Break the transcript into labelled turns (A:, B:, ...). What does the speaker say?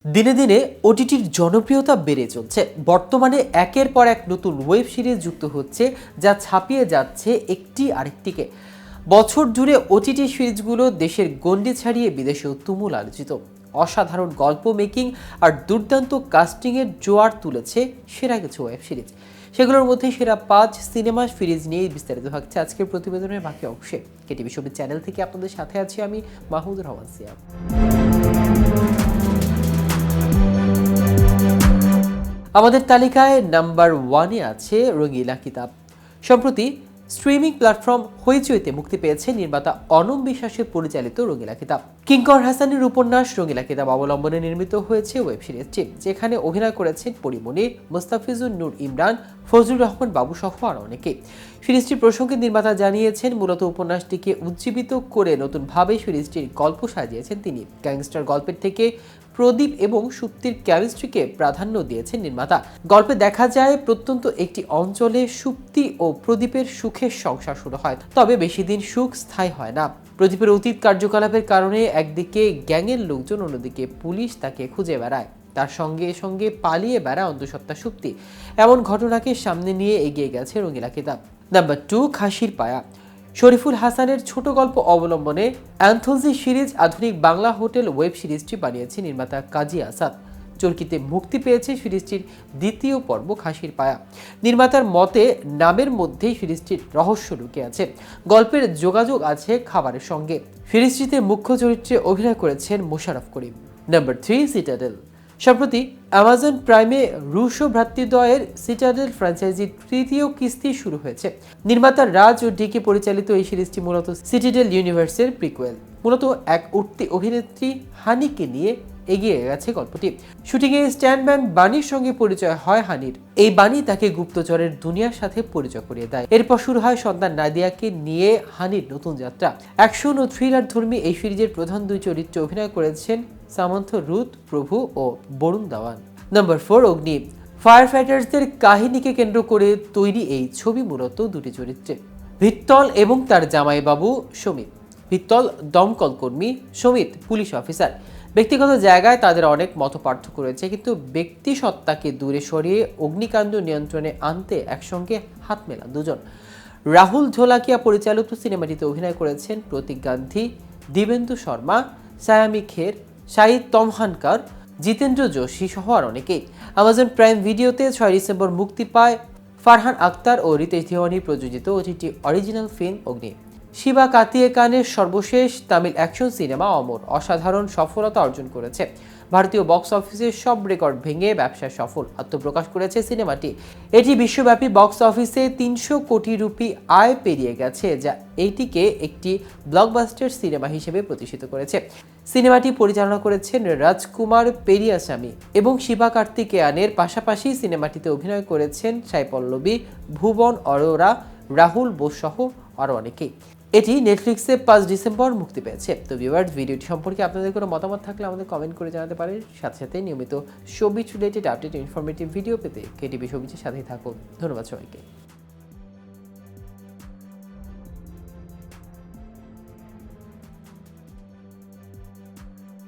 A: দিনে দিনে ওটিটির জনপ্রিয়তা বেড়ে চলছে। বর্তমানে একের পর এক নতুন ওয়েব সিরিজ যুক্ত হচ্ছে, যা ছাপিয়ে যাচ্ছে একটি আরেকটিকে। বছর জুড়ে ওটিটি সিরিজগুলো দেশের গণ্ডি ছাড়িয়ে বিদেশেও তুমুল আলোচিত। অসাধারণ গল্প মেকিং আর দুর্দান্ত কাস্টিংয়ের জোয়ার তুলেছে সেরা কিছু ওয়েব সিরিজ। সেগুলোর মধ্যে সেরা 5 সিনেমা সিরিজ নিয়ে বিস্তারিত থাকছে আজকের প্রতিবেদনের বাকি অংশে। কেটিভি ছবি চ্যানেল থেকে আপনাদের সাথে আছি আমি, মাহমুদুর রহমান সিয়াম। আমাদের তালিকায় নাম্বার 1-এ আছে রঙিলা কিতাব। সম্প্রতি স্ট্রিমিং প্ল্যাটফর্ম হইচইতে মুক্তি পেয়েছে নির্মাতা অনম বিশ্বাসের পরিচালিত রঙিলা কিতাব। কিঙ্কর হাসানের উপন্যাস রঙিলা কিতাব অবলম্বনে নির্মিত হয়েছে ওয়েব সিরিজটি, যেখানে অভিনয় করেছেন পরিমণি, মুস্তাফিজুর নূর ইমরান, ফজলুর রহমান বাবু সহ আরও অনেকে। সিরিজটির প্রসঙ্গে নির্মাতা জানিয়েছেন, মূলত উপন্যাসটিকে উজ্জীবিত করে নতুনভাবে সিরিজটির গল্প সাজিয়েছেন তিনি। গ্যাংস্টার গল্পের থেকে প্রদীপ এবং সুপ্তির কেমিস্ট্রিকে প্রাধান্য দিয়েছেন নির্মাতা। গল্পে দেখা যায় প্রত্যন্ত একটি অঞ্চলে সুপ্তি ও প্রদীপের সুখের সংসার শুরু হয়, তবে বেশি দিন সুখ স্থায়ী হয় না। প্রদীপের অতীত কার্যকলাপের কারণে একদিকে গ্যাংয়ের লোকজন, অন্যদিকে পুলিশ তাকে খুঁজে বেড়ায়। তার সঙ্গে সঙ্গে পালিয়ে বেড়ায় অন্তঃসত্ত্বা সুপ্তি। এমন ঘটনাকে সামনে নিয়ে এগিয়ে গেছে রঙিলা কিতাব। নাম্বার 2, খাসির পায়া। শরীফুল হাসানের ছোট গল্প অবলম্বনে অ্যান্থোলজি সিরিজ আধুনিক বাংলা হোটেল ওয়েব সিরিজটি বানিয়েছে নির্মাতা কাজী আসাদ। চরকিতে মুক্তি পেয়েছে সিরিজটির দ্বিতীয় পর্ব খাসির পায়া। নির্মাতার মতে নামের মধ্যেই সিরিজটির রহস্য লুকিয়ে আছে। গল্পের যোগাযোগ আছে খাবারের সঙ্গে। সিরিজটিতে মুখ্য চরিত্রে অভিনয় করেছেন মোশাররফ করিম। Number 3, Citadel. সম্প্রতি অ্যামাজন প্রাইমে রুশো ভ্রাতৃদ্বয়ের সিটাডেল ফ্র্যাঞ্চাইজির তৃতীয় কিস্তি শুরু হয়েছে। নির্মাতা রাজ ও ডিকে পরিচালিত এই সিরিজটি মূলত সিটাডেল ইউনিভার্সের প্রিকুয়েল। মূলত এক উঠতি অভিনেত্রী হানিকে নিয়ে এগিয়ে গেছে গল্পটি। শুটিংয়ে স্ট্যান্ডম্যান বানির সঙ্গে পরিচয় হয় হানির। এই বানি তাকে গুপ্তচরের দুনিয়ার সাথে পরিচয় করিয়ে দেয়। এরপর শুরু হয় সন্তান নাদিয়াকে নিয়ে হানির নতুন যাত্রা। অ্যাকশন ও থ্রিলার ধর্মী এই সিরিজের প্রধান দুই চরিত্রে অভিনয় করেছেন সামন্ত রুথ প্রভু ও বরুণ দাওয়ান। নাম্বার 4, অগ্নি। ফায়ার ফাইটার্সদের কাহিনীকে কেন্দ্র করে তৈরি এই ছবি মূলত দুটি চরিত্রে, ভিত্তল এবং তার জামাইবাবু সমিত। ভিত্তল দমকল কর্মী, সমিত পুলিশ অফিসার। ব্যক্তিগত জায়গায় তাদের অনেক মত পার্থক্য রয়েছে, কিন্তু ব্যক্তি সত্তাকে দূরে সরিয়ে অগ্নিকাণ্ড নিয়ন্ত্রণে আনতে একসঙ্গে হাত মেলান দুজন। রাহুল ঢোলাকিয়া পরিচালিত সিনেমাটিতে অভিনয় করেছেন প্রতীক গান্ধী, দিবেন্দু শর্মা, সায়ামি খের, শাহিদ তমহানকার, জিতেন্দ্র যোশী সহ আর অনেকেই। অ্যামাজন প্রাইম ভিডিওতে 6 ডিসেম্বর মুক্তি পায় ফারহান আক্তার ও রিতেশ দেওয়ানি প্রযোজিত ওটিটি অরিজিনাল ফিল্ম অগ্নি। শিবা কাতিয়েকানের সর্বশেষ তামিল অ্যাকশন সিনেমা অমর অসাধারণ সফলতা অর্জন করেছে। ভারতীয় বক্স অফিসের সব রেকর্ড ভেঙে ব্যবসায় সফল আত্মপ্রকাশ করেছে সিনেমাটি। এটি বিশ্বব্যাপী বক্স অফিসে 300 কোটি রুপি আয় পেরিয়ে গেছে, যা এইটিকে একটি ব্লকবাস্টার সিনেমা হিসেবে প্রতিষ্ঠিত করেছে। সিনেমাটি পরিচালনা করেছেন রাজকুমার পেরিয়াস্বামী এবং শিবা কার্তিকেয়ানের পাশাপাশি সিনেমাটিতে অভিনয় করেছেন সাই পল্লবী, ভুবন অরোরা, রাহুল বোস সহ আরও অনেকেই। এটি নেটফ্লিক্সে 5 ডিসেম্বর মুক্তি পেয়েছে। তো ভিউয়ার্স, ভিডিওটি সম্পর্কে আপনাদের কোনো মতামত থাকলে আমাদের কমেন্ট করে জানাতে পারেন। সাথে সাথে নিয়মিত showbiz related update informative video পেতে কেটিভি শোবিজের সাথেই থাকুন। ধন্যবাদ সবাইকে।